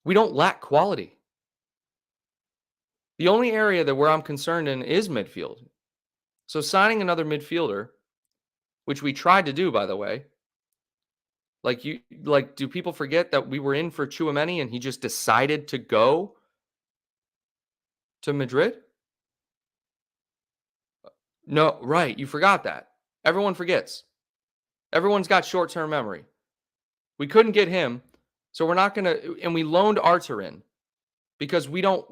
We don't lack quality. The only area where I'm concerned in is midfield. So signing another midfielder, which we tried to do, by the way, do people forget that we were in for Tchouaméni and he just decided to go to Madrid? No, right. You forgot that. Everyone forgets. Everyone's got short-term memory. We couldn't get him, so we're not going to, and we loaned Arthur in because we don't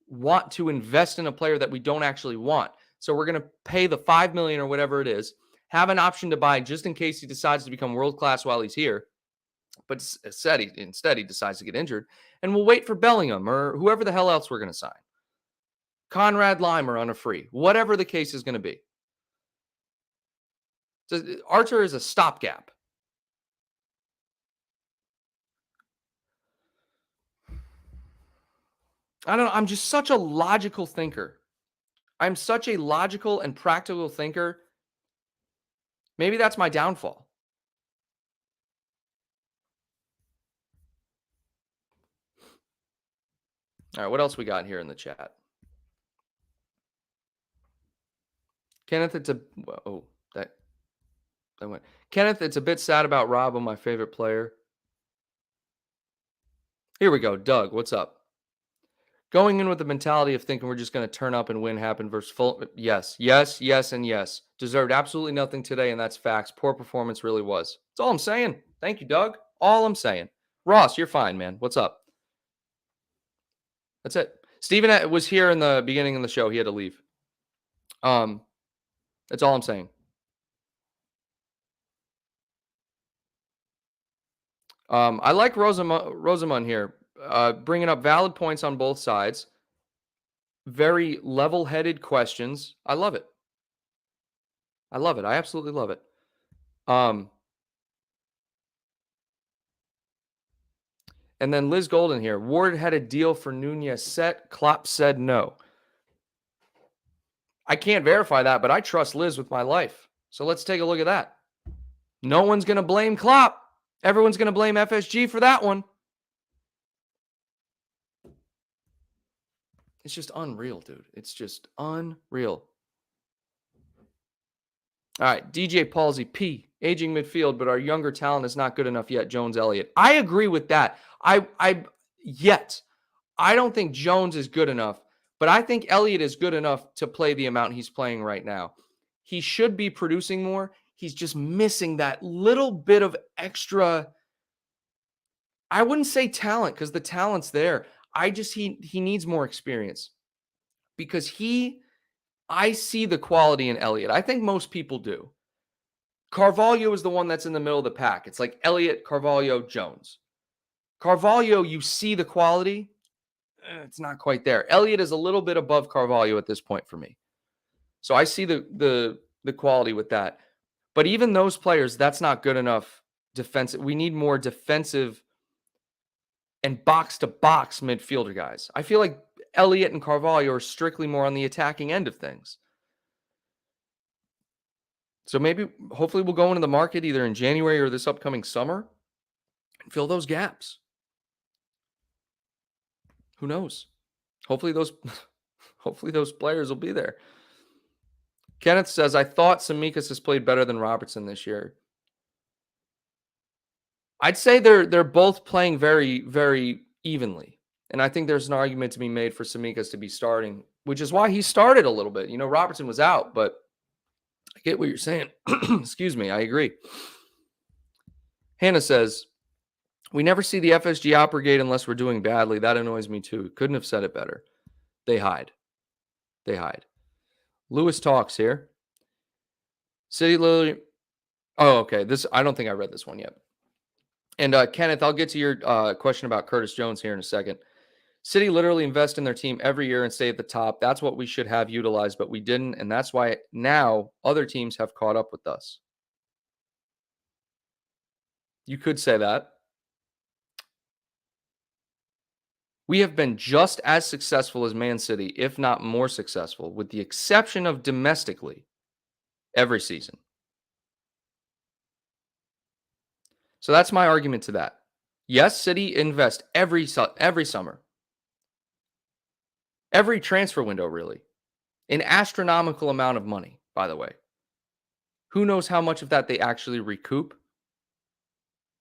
want to invest in a player that we don't actually want. So we're going to pay the $5 million or whatever it is, have an option to buy just in case he decides to become world-class while he's here. But instead he decides to get injured, and we'll wait for Bellingham or whoever the hell else we're going to sign. Conrad Limer on a free, whatever the case is going to be. So Arthur is a stopgap. I don't know. I'm just such a logical thinker. I'm such a logical and practical thinker. Maybe that's my downfall. All right, what else we got here in the chat? Kenneth, that went. Kenneth, it's a bit sad about Robbo, my favorite player. Here we go. Doug, what's up? Going in with the mentality of thinking we're just going to turn up and win happen versus full. Yes, and yes. Deserved absolutely nothing today, and that's facts. Poor performance really was. That's all I'm saying. Thank you, Doug. All I'm saying. Ross, you're fine, man. What's up? That's it. Steven was here in the beginning of the show. He had to leave. That's all I'm saying. I like Rosamund here, bringing up valid points on both sides. Very level-headed questions. I love it. I absolutely love it. And then Liz Golden here. Ward had a deal for Nunez set. Klopp said no. I can't verify that, but I trust Liz with my life. So let's take a look at that. No one's going to blame Klopp. Everyone's going to blame FSG for that one. It's just unreal, dude. It's just unreal. All right, DJ Palsy P. Aging midfield, but our younger talent is not good enough yet. Jones, Elliott. I agree with that. I don't think Jones is good enough, but I think Elliott is good enough to play the amount he's playing right now. He should be producing more. He's just missing that little bit of extra. I wouldn't say talent because the talent's there. He needs more experience because I see the quality in Elliott. I think most people do. Carvalho is the one that's in the middle of the pack. It's like Elliott, Carvalho, Jones. Carvalho, you see the quality. It's not quite there. Elliott is a little bit above Carvalho at this point for me. So I see the quality with that. But even those players, that's not good enough defensive. We need more defensive and box-to-box midfielder guys. I feel like Elliott and Carvalho are strictly more on the attacking end of things. So hopefully we'll go into the market either in January or this upcoming summer and fill those gaps. Who knows? Hopefully those players will be there. Kenneth says, I thought Samikas has played better than Robertson this year. I'd say they're both playing very, very evenly. And I think there's an argument to be made for Tsimikas to be starting, which is why he started a little bit. Robertson was out, but I get what you're saying. Excuse me. I agree. Hannah says, we never see the FSG out brigade unless we're doing badly. That annoys me too. Couldn't have said it better. They hide. Lewis talks here. City Lily. Oh, okay. I don't think I read this one yet. And Kenneth, I'll get to your question about Curtis Jones here in a second. City literally invest in their team every year and stay at the top. That's what we should have utilized, but we didn't. And that's why now other teams have caught up with us. You could say that. We have been just as successful as Man City, if not more successful, with the exception of domestically, every season. So that's my argument to that. Yes, City invest every summer. Every transfer window, really. An astronomical amount of money, by the way. Who knows how much of that they actually recoup?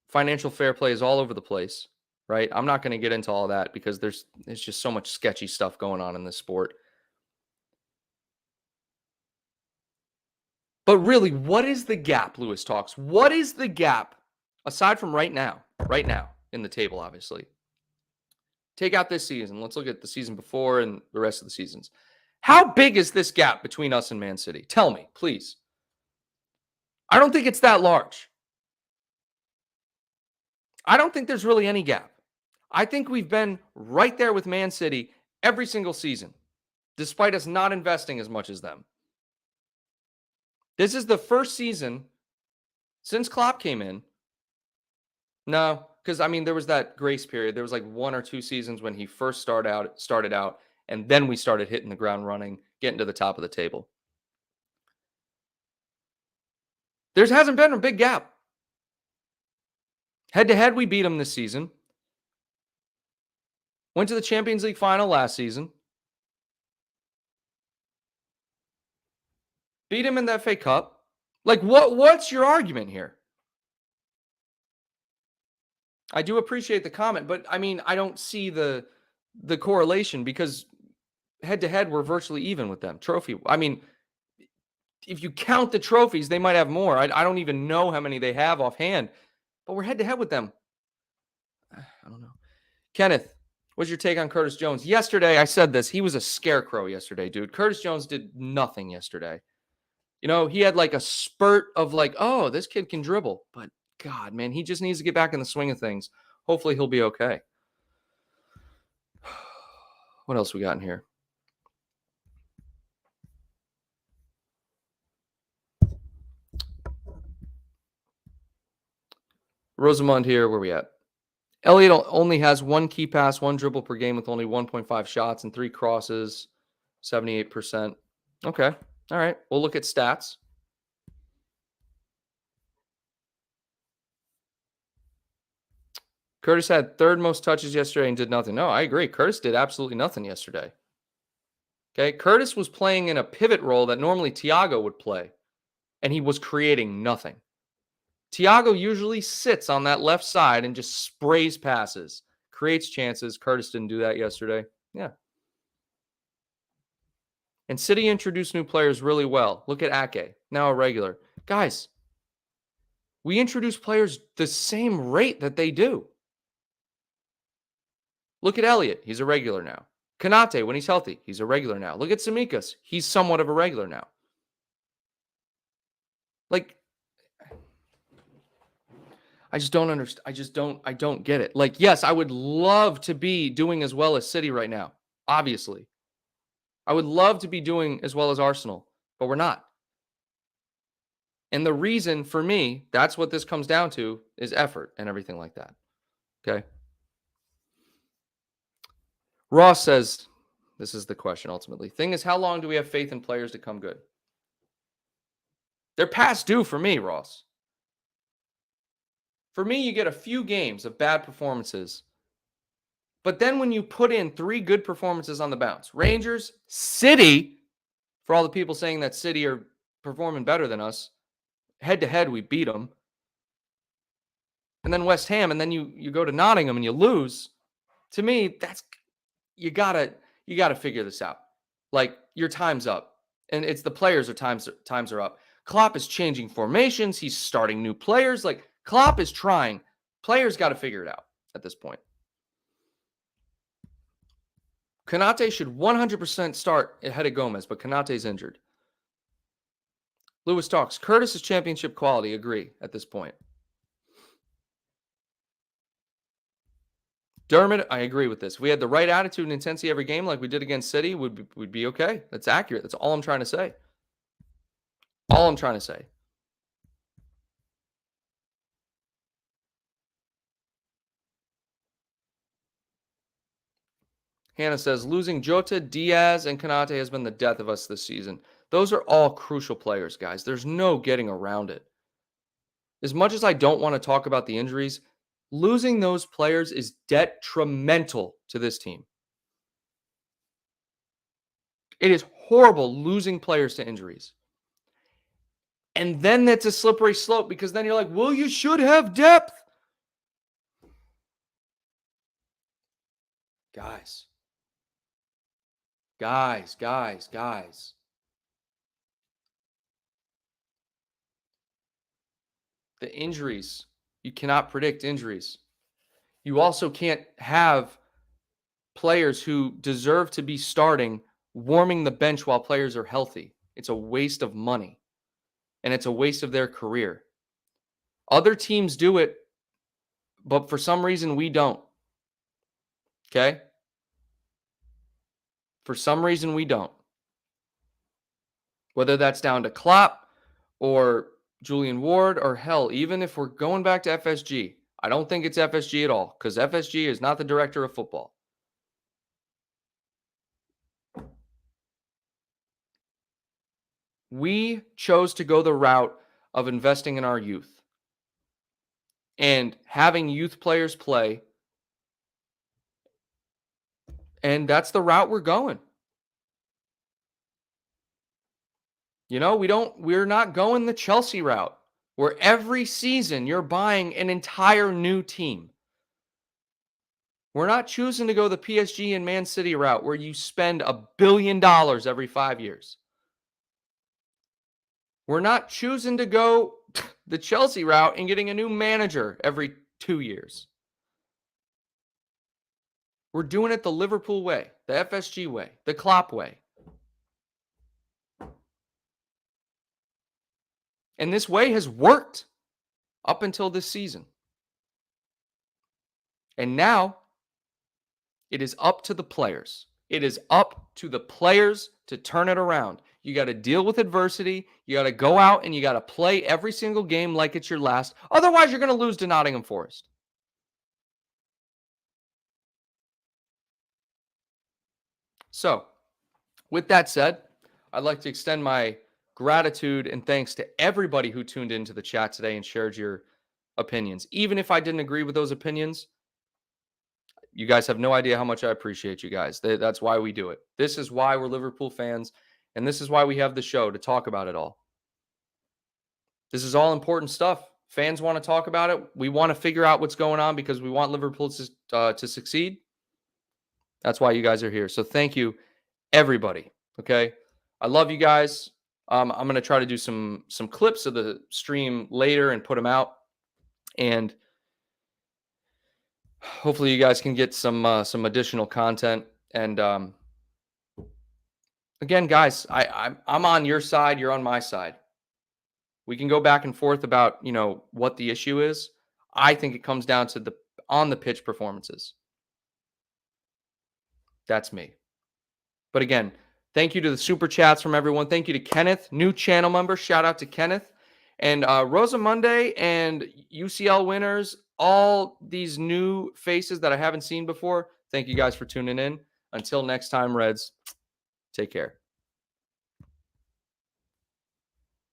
Financial fair play is all over the place, right? I'm not going to get into all that because there's just so much sketchy stuff going on in this sport. But really, what is the gap, Lewis talks? What is the gap, aside from right now in the table, obviously? Take out this season. Let's look at the season before and the rest of the seasons. How big is this gap between us and Man City? Tell me, please. I don't think it's that large. I don't think there's really any gap. I think we've been right there with Man City every single season, despite us not investing as much as them. This is the first season since Klopp came in. No, because there was that grace period. There was like 1 or 2 seasons when he first started out, and then we started hitting the ground running, getting to the top of the table. There hasn't been a big gap. Head-to-head, we beat them this season. Went to the Champions League final last season. Beat him in the FA Cup. Like, what's your argument here? I do appreciate the comment, but I don't see the correlation because head-to-head, we're virtually even with them. Trophy. If you count the trophies, they might have more. I don't even know how many they have offhand, but we're head-to-head with them. I don't know. Kenneth, what's your take on Curtis Jones? Yesterday, I said this. He was a scarecrow yesterday, dude. Curtis Jones did nothing yesterday. He had like a spurt of like, oh, this kid can dribble. But God, man, he just needs to get back in the swing of things. Hopefully he'll be okay. What else we got in here? Rosamond here. Where we at? Elliott only has 1 key pass, 1 dribble per game with only 1.5 shots and 3 crosses, 78%. Okay. All right. We'll look at stats. Curtis had 3rd most touches yesterday and did nothing. No, I agree. Curtis did absolutely nothing yesterday. Okay. Curtis was playing in a pivot role that normally Thiago would play, and he was creating nothing. Thiago usually sits on that left side and just sprays passes, creates chances. Curtis didn't do that yesterday. Yeah. And City introduced new players really well. Look at Ake, now a regular. Guys, we introduce players the same rate that they do. Look at Elliott. He's a regular now. Konate, when he's healthy, he's a regular now. Look at Tsimikas. He's somewhat of a regular now. Like, I just don't understand. I don't get it. Like, yes, I would love to be doing as well as City right now. Obviously. I would love to be doing as well as Arsenal, but we're not. And the reason for me, that's what this comes down to, is effort and everything like that. Okay. Ross says, this is the question ultimately. Thing is, how long do we have faith in players to come good? They're past due for me, Ross. For me, you get a few games of bad performances. But then when you put in 3 good performances on the bounce, Rangers, City, for all the people saying that City are performing better than us, head-to-head, we beat them. and then West Ham, and then you go to Nottingham and you lose. To me, that's you gotta figure this out. Like, your time's up, and it's the players are times are up. Klopp is changing formations. He's starting new players. Like, Klopp is trying. Players got to figure it out at this point. Konate should 100% start ahead of Gomez, but Konate's injured. Lewis talks. Curtis is championship quality. Agree at this point. Dermot, I agree with this. If we had the right attitude and intensity every game like we did against City, we'd be okay. That's accurate. That's all I'm trying to say. All I'm trying to say. Hannah says, losing Jota, Diaz, and Konate has been the death of us this season. Those are all crucial players, guys. There's no getting around it. As much as I don't want to talk about the injuries, losing those players is detrimental to this team. It is horrible losing players to injuries. And then that's a slippery slope because then you're like, well, you should have depth. Guys. The injuries, you cannot predict injuries. You also can't have players who deserve to be starting warming the bench while players are healthy. It's a waste of money, and it's a waste of their career. Other teams do it, but for some reason we don't. Okay? For some reason we don't. Whether that's down to Klopp or Julian Ward, or hell, even if we're going back to FSG, I don't think it's FSG at all, because FSG is not the director of football. We chose to go the route of investing in our youth and having youth players play, and that's the route we're going. You know, we're not going the Chelsea route where every season you're buying an entire new team. We're not choosing to go the PSG and Man City route where you spend $1 billion every 5 years. We're not choosing to go the Chelsea route and getting a new manager every 2 years. We're doing it the Liverpool way, the FSG way, the Klopp way. And this way has worked up until this season. And now it is up to the players. It is up to the players to turn it around. You got to deal with adversity. You got to go out and you got to play every single game like it's your last. Otherwise, you're going to lose to Nottingham Forest. So, with that said, I'd like to extend my gratitude and thanks to everybody who tuned into the chat today and shared your opinions. Even if I didn't agree with those opinions, you guys have no idea how much I appreciate you guys. That's why we do it. This is why we're Liverpool fans, and this is why we have the show, to talk about it all. This is all important stuff. Fans want to talk about it. We want to figure out what's going on because we want Liverpool to succeed. That's why you guys are here. So thank you, everybody. Okay, I love you guys. I'm going to try to do some clips of the stream later and put them out, and hopefully you guys can get some additional content. And again, guys, I'm on your side. You're on my side. We can go back and forth about, you know, what the issue is. I think it comes down to the on the pitch performances. That's me. But again, thank you to the super chats from everyone. Thank you to Kenneth, new channel member. Shout out to Kenneth. And Rosamunde and UCL winners, all these new faces that I haven't seen before. Thank you guys for tuning in. Until next time, Reds, take care.